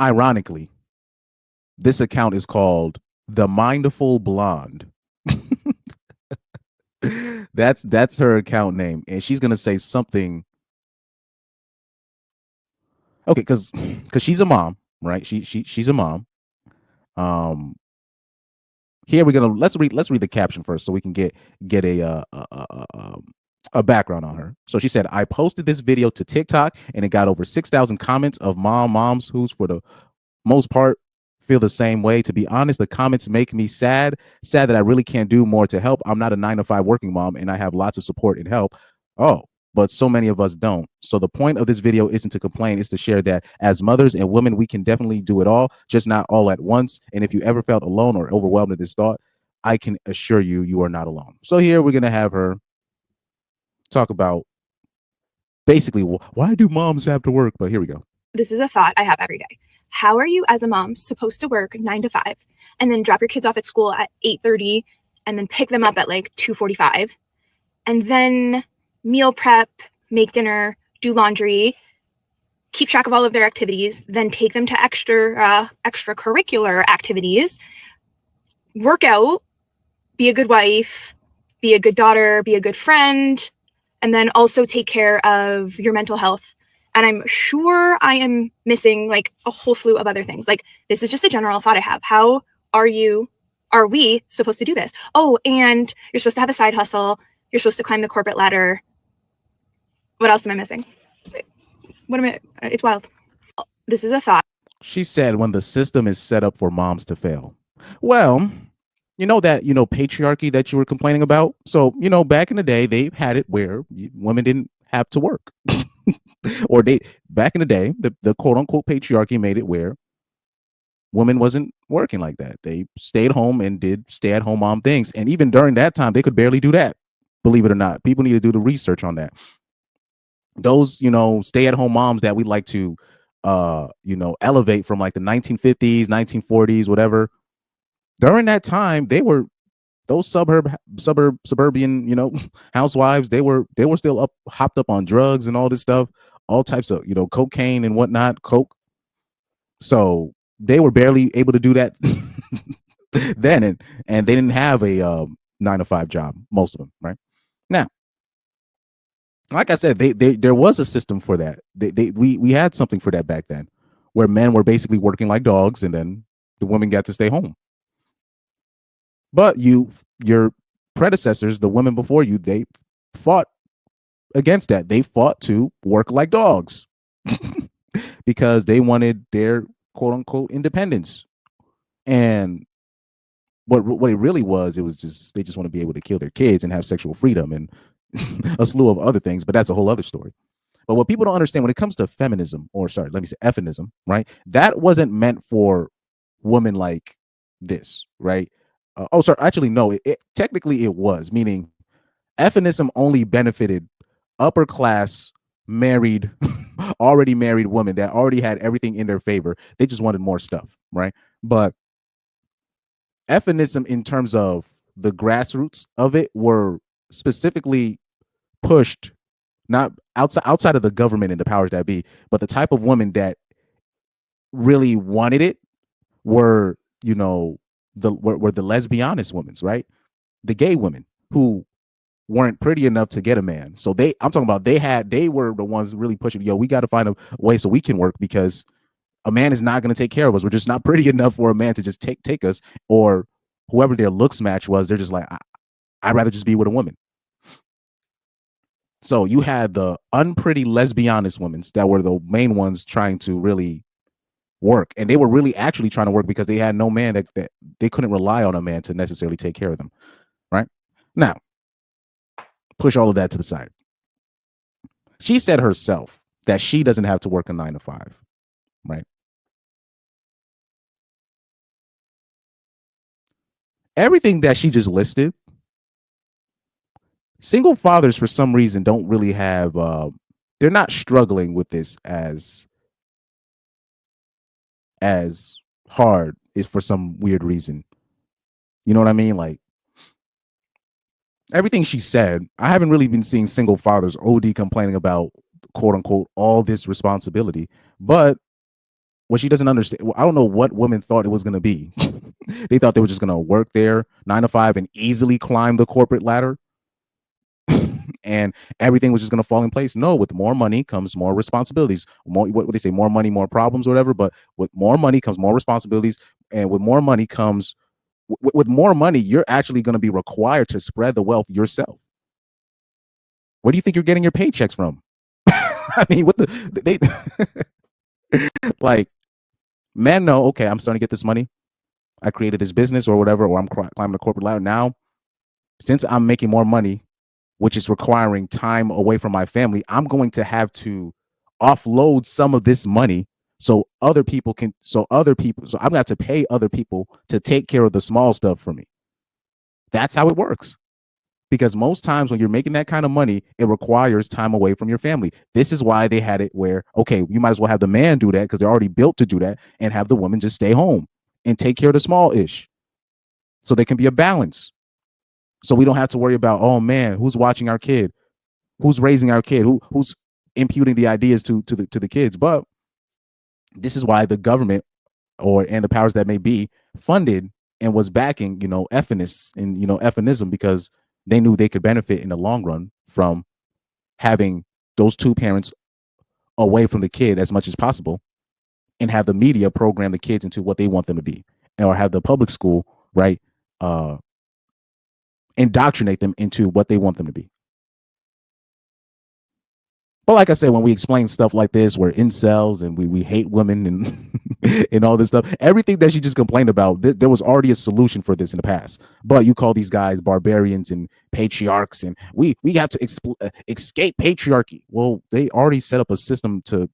Ironically, this account is called The Mindful Blonde. That's her account name, and she's gonna say something. Okay, because she's a mom, right? She's a mom. Um, Here we're gonna let's read the caption first so we can get a background on her. So she said, "I posted this video to TikTok and it got over 6,000 comments of moms who's for the most part feel the same way. To be honest, the comments make me sad that I really can't do more to help. I'm not a 9 to 5 working mom and I have lots of support and help. Oh, but so many of us don't. So the point of this video isn't to complain, it's to share that as mothers and women, we can definitely do it all, just not all at once. And if you ever felt alone or overwhelmed at this thought, I can assure you, you are not alone." So here we're going to have her talk about basically why do moms have to work? But here we go. This is a thought I have every day. How are you as a mom supposed to work 9 to 5 and then drop your kids off at school at 8:30 and then pick them up at like 2:45 and then meal prep, make dinner, do laundry, keep track of all of their activities, then take them to extracurricular activities, work out, be a good wife, be a good daughter, be a good friend, and then also take care of your mental health. And I'm sure I am missing like a whole slew of other things. Like, this is just a general thought I have. How are we supposed to do this? Oh, and you're supposed to have a side hustle. You're supposed to climb the corporate ladder. What else am I missing? What am I? It's wild. This is a thought. She said, when the system is set up for moms to fail. Well, you know that patriarchy that you were complaining about. So back in the day, they had it where women didn't have to work, or they back in the day, the quote unquote patriarchy made it where women wasn't working like that. They stayed home and did stay at home mom things, and even during that time, they could barely do that. Believe it or not, people need to do the research on that. Those stay at home moms that we like to elevate from like the 1950s, 1940s, whatever. During that time, they were those suburban housewives. They were still hopped up on drugs and all this stuff, all types of cocaine and whatnot, coke. So they were barely able to do that then, and they didn't have a 9 to 5 job, most of them, right? Now, like I said, there was a system for that. We had something for that back then, where men were basically working like dogs, and then the women got to stay home. But your predecessors, the women before you, they fought against that. They fought to work like dogs because they wanted their quote unquote independence. And what it really was, it was just they just want to be able to kill their kids and have sexual freedom and a slew of other things. But that's a whole other story. But what people don't understand when it comes to feminism, or sorry, let me say feminism, right? That wasn't meant for women like this, right? Oh, sorry, actually, no. Technically it was, meaning feminism only benefited upper class married, already married women that already had everything in their favor. They just wanted more stuff, right? But feminism, in terms of the grassroots of it, were specifically pushed not outside of the government and the powers that be, but the type of women that really wanted it were were the lesbianist women, right? The gay women who weren't pretty enough to get a man. So I'm talking about they were the ones really pushing, yo, we got to find a way so we can work, because a man is not going to take care of us. We're just not pretty enough for a man to just take us, or whoever their looks match was. They're just like, I'd rather just be with a woman. So you had the unpretty lesbianist women that were the main ones trying to really work, and they were really actually trying to work because they had no man that they couldn't rely on a man to necessarily take care of them. Right now, push all of that to the side. She said herself that she doesn't have to work a 9 to 5, right? Everything that she just listed, single fathers for some reason don't really have they're not struggling with this as hard, is for some weird reason. You know what I mean? Like, everything she said, I haven't really been seeing single fathers OD complaining about quote unquote all this responsibility. But what she doesn't understand, I don't know what women thought it was going to be. They thought they were just going to work there 9 to 5 and easily climb the corporate ladder and everything was just going to fall in place. No, with more money comes more responsibilities. More, what they say, more money, more problems, or whatever. But with more money comes more responsibilities, and with more money comes with more money, you're actually going to be required to spread the wealth yourself. Where do you think you're getting your paychecks from? I mean, what the they like men know, okay, I'm starting to get this money. I created this business or whatever, or I'm climbing the corporate ladder now. Since I'm making more money, which is requiring time away from my family, I'm going to have to offload some of this money so so I'm gonna have to pay other people to take care of the small stuff for me. That's how it works. Because most times when you're making that kind of money, it requires time away from your family. This is why they had it where, okay, you might as well have the man do that because they're already built to do that and have the woman just stay home and take care of the small ish. So there can be a balance. So we don't have to worry about, oh man, who's watching our kid? Who's raising our kid? Who's imputing the ideas to the kids? But this is why the government and the powers that may be funded and was backing, effinists and effinism because they knew they could benefit in the long run from having those two parents away from the kid as much as possible and have the media program the kids into what they want them to be or have the public school, right, uh, indoctrinate them into what they want them to be. But like I said, when we explain stuff like this, we're incels and we hate women and and all this stuff. Everything that she just complained about, there was already a solution for this in the past. But you call these guys barbarians and patriarchs, and we have to escape patriarchy. Well, they already set up a system to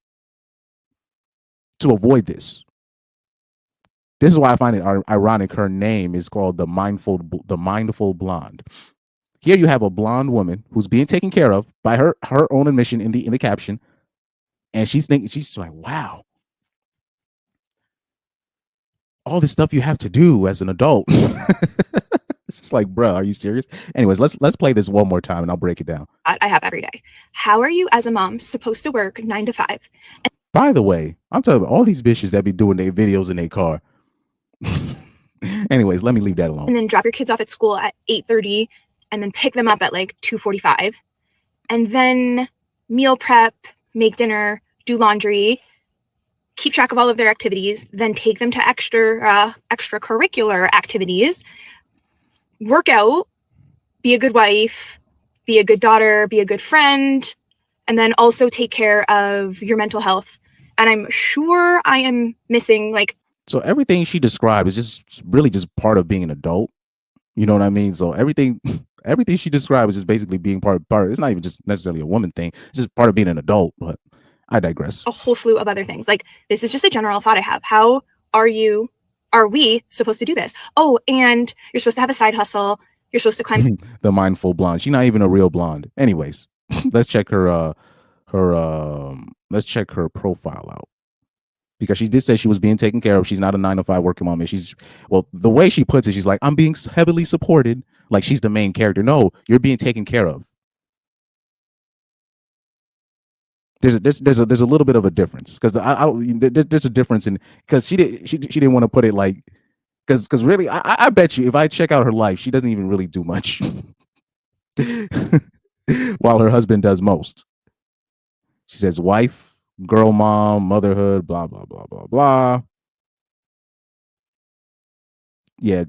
avoid this. This is why I find it ironic. Her name is called the mindful blonde. Here you have a blonde woman who's being taken care of by her own admission in the caption, and she's like, wow, all this stuff you have to do as an adult. It's just like, bro, are you serious? Anyways, let's play this one more time and I'll break it down. I have every day. How are you as a mom supposed to work 9 to 5? By the way, I'm telling you, all these bitches that be doing their videos in their car. Anyways, let me leave that alone. And then drop your kids off at school at 8:30 and then pick them up at like 2:45. And then meal prep, make dinner, do laundry, keep track of all of their activities, then take them to extracurricular activities, work out, be a good wife, be a good daughter, be a good friend, and then also take care of your mental health. And I'm sure I am missing so everything she described is just really just part of being an adult. You know what I mean? So everything she described is just basically being part. It's not even just necessarily a woman thing. It's just part of being an adult. But I digress. A whole slew of other things. Like, this is just a general thought I have. How are we supposed to do this? Oh, and you're supposed to have a side hustle. You're supposed to climb the mindful blonde. She's not even a real blonde. Anyways, let's check her let's check her profile out. Because she did say she was being taken care of. She's not a 9 to 5 working mom. And the way she puts it, she's like, I'm being heavily supported. Like she's the main character. No, you're being taken care of. There's a little bit of a difference because there's a difference in because she didn't want to put it like because really I bet you if I check out her life, she doesn't even really do much while her husband does most. She says wife, girl mom, motherhood, blah blah blah blah blah. Yeah,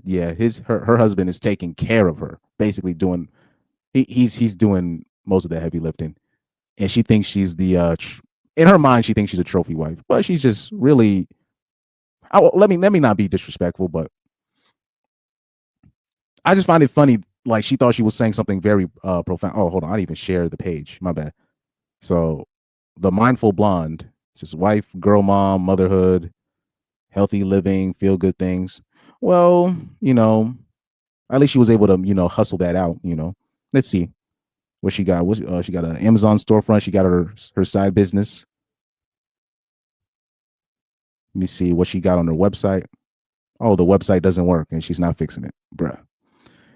her husband is taking care of her, basically doing he's doing most of the heavy lifting, and she thinks she's the in her mind she thinks she's a trophy wife, but she's just really. Let me not be disrespectful, but I just find it funny. Like she thought she was saying something very profound. Oh, hold on, I didn't even share the page. My bad. So, the mindful blonde. It's his wife, girl mom, motherhood, healthy living, feel good things. Well, at least she was able to, hustle that out. Let's see what she got. She got an Amazon storefront. She got her side business. Let me see what she got on her website. Oh, the website doesn't work, and she's not fixing it, bruh.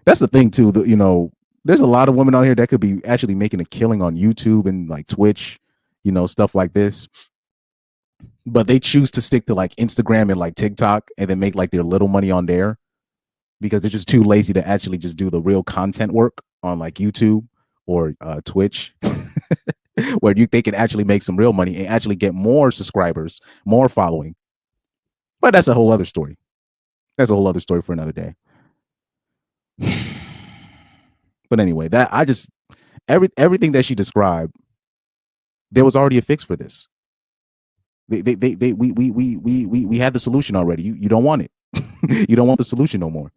That's the thing too. There's a lot of women out here that could be actually making a killing on YouTube and like Twitch, stuff like this. but they choose to stick to like Instagram and like TikTok and then make like their little money on there because they're just too lazy to actually just do the real content work on like YouTube or Twitch, where they can actually make some real money and actually get more subscribers, more following. But that's a whole other story. That's a whole other story for another day. But anyway, that I just everything that she described, there was already a fix for this. We had the solution already. You don't want it. You don't want the solution no more.